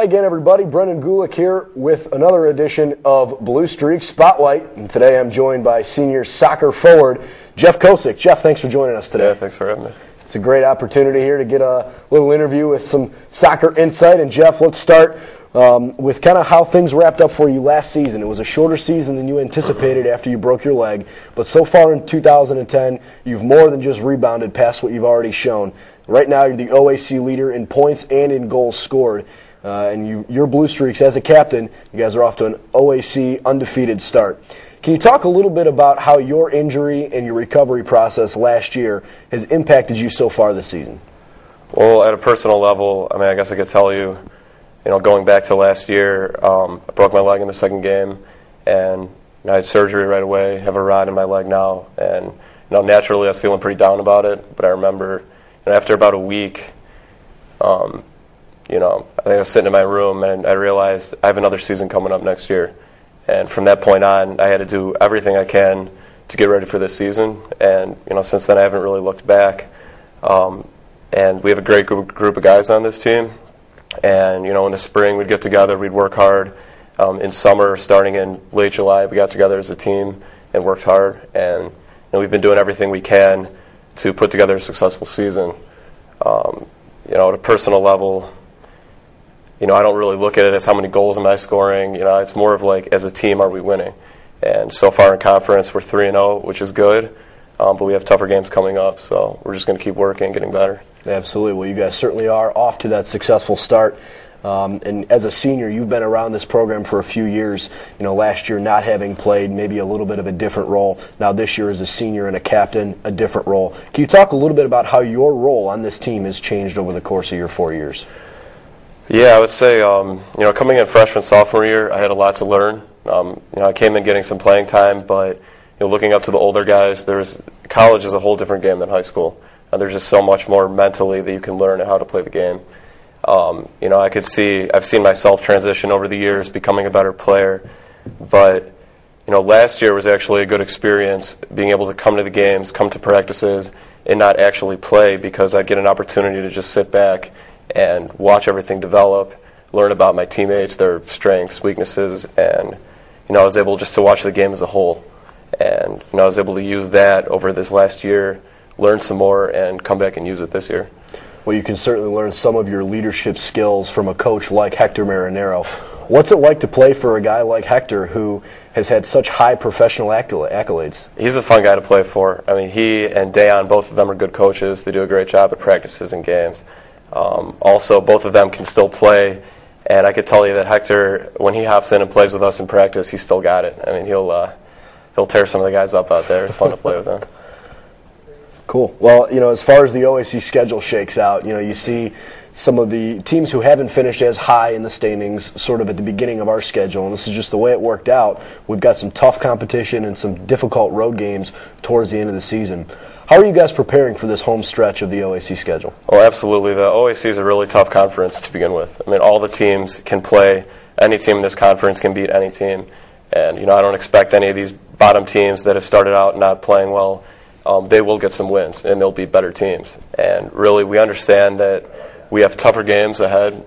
Hi again, everybody. Brendan Gulick here with another edition of Blue Streak Spotlight. And today I'm joined by senior soccer forward Jeff Kosek. Jeff, thanks for joining us today. Yeah, thanks for having me. It's a great opportunity here to get a little interview with some soccer insight. And Jeff, let's start with kind of how things wrapped up for you last season. It was a shorter season than you anticipated after you broke your leg. But so far in 2010, you've more than just rebounded past what you've already shown. Right now, you're the OAC leader in points and in goals scored. And your Blue Streaks, as a captain, you guys are off to an OAC undefeated start. Can you talk a little bit about how your injury and your recovery process last year has impacted you so far this season? Well, at a personal level, I guess I could tell you, going back to last year, I broke my leg in the second game, and I had surgery right away, have a rod in my leg now, and naturally I was feeling pretty down about it, but I remember after about a week, I think I was sitting in my room and I realized I have another season coming up next year. And from that point on, I had to do everything I can to get ready for this season. And, since then I haven't really looked back. And we have a great group of guys on this team. And, in the spring we'd get together, we'd work hard. In summer, starting in late July, we got together as a team and worked hard. And we've been doing everything we can to put together a successful season. At a personal level, I don't really look at it as how many goals am I scoring. It's more of like, as a team, are we winning? And so far in conference, we're 3-0, which is good. But we have tougher games coming up, so we're just going to keep working, getting better. Absolutely. Well, you guys certainly are off to that successful start. And as a senior, you've been around this program for a few years. Last year not having played, maybe a little bit of a different role. Now this year as a senior and a captain, a different role. Can you talk a little bit about how your role on this team has changed over the course of your 4 years? Yeah, I would say, coming in freshman, sophomore year, I had a lot to learn. I came in getting some playing time, but looking up to the older guys, college is a whole different game than high school. There's just so much more mentally that you can learn how to play the game. I've seen myself transition over the years, becoming a better player. But, last year was actually a good experience, being able to come to the games, come to practices, and not actually play, because I get an opportunity to just sit back and watch everything develop, learn about my teammates, their strengths, weaknesses, and I was able just to watch the game as a whole. And I was able to use that over this last year, learn some more, and come back and use it this year. Well, you can certainly learn some of your leadership skills from a coach like Hector Marinero. What's it like to play for a guy like Hector who has had such high professional accolades? He's a fun guy to play for. He and Dayon, both of them are good coaches. They do a great job at practices and games. Also, both of them can still play, and I could tell you that Hector, when he hops in and plays with us in practice, he's still got it. He'll tear some of the guys up out there. It's fun to play with him. Cool. Well, as far as the OAC schedule shakes out, you see some of the teams who haven't finished as high in the standings sort of at the beginning of our schedule, and this is just the way it worked out. We've got some tough competition and some difficult road games towards the end of the season. How are you guys preparing for this home stretch of the OAC schedule? Oh, absolutely. The OAC is a really tough conference to begin with. All the teams can play. Any team in this conference can beat any team. And, I don't expect any of these bottom teams that have started out not playing well, they will get some wins, and they'll beat better teams. And really, we understand that we have tougher games ahead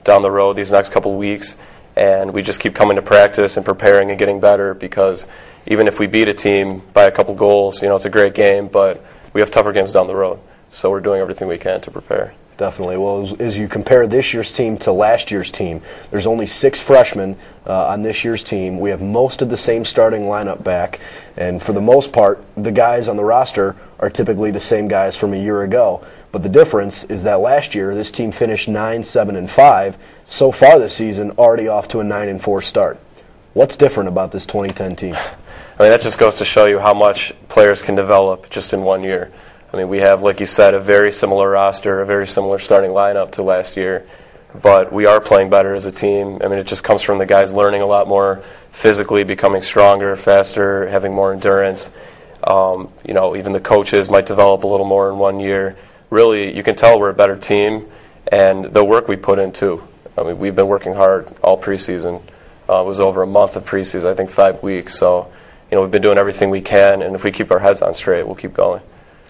down the road these next couple of weeks, and we just keep coming to practice and preparing and getting better, because even if we beat a team by a couple goals, it's a great game, but we have tougher games down the road. So we're doing everything we can to prepare. Definitely. Well, as you compare this year's team to last year's team, there's only 6 freshmen on this year's team. We have most of the same starting lineup back, and for the most part, the guys on the roster are typically the same guys from a year ago. But the difference is that last year, this team finished 9-7-5. So far this season, already off to a 9-4 start. What's different about this 2010 team? That just goes to show you how much players can develop just in 1 year. We have, like you said, a very similar roster, a very similar starting lineup to last year, but we are playing better as a team. It just comes from the guys learning a lot more physically, becoming stronger, faster, having more endurance. Even the coaches might develop a little more in 1 year. Really, you can tell we're a better team, and the work we put in, too. We've been working hard all preseason. It was over a month of preseason, I think 5 weeks. So, we've been doing everything we can, and if we keep our heads on straight, we'll keep going.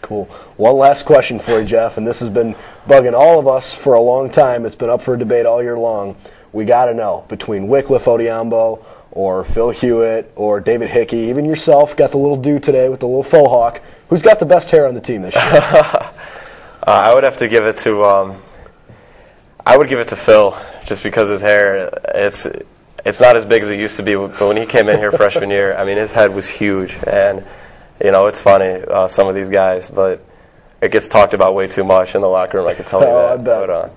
Cool. One last question for you, Jeff, and this has been bugging all of us for a long time. It's been up for debate all year long. we got to know, between Wycliffe Odiambo or Phil Hewitt or David Hickey, even yourself, got the little dude today with the little faux hawk, who's got the best hair on the team this year? I would have to give it to I would give it to Phil, just because his hair, it's not as big as it used to be, but when he came in here freshman year, I mean, his head was huge, and it's funny, some of these guys, but it gets talked about way too much in the locker room, I can tell you that. I bet. But,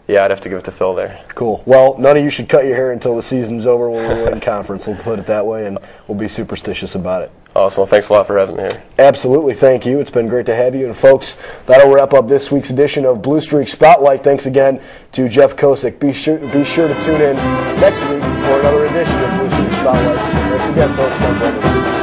yeah, I'd have to give it to Phil there. Cool. Well, none of you should cut your hair until the season's over when we win conference. We'll put it that way, and we'll be superstitious about it. Awesome. Well, thanks a lot for having me here. Absolutely. Thank you. It's been great to have you. And, folks, that'll wrap up this week's edition of Blue Streak Spotlight. Thanks again to Jeff Kosek. Be sure to tune in next week for another edition of Blue Streak Spotlight. Thanks again, folks. I'm Brendan.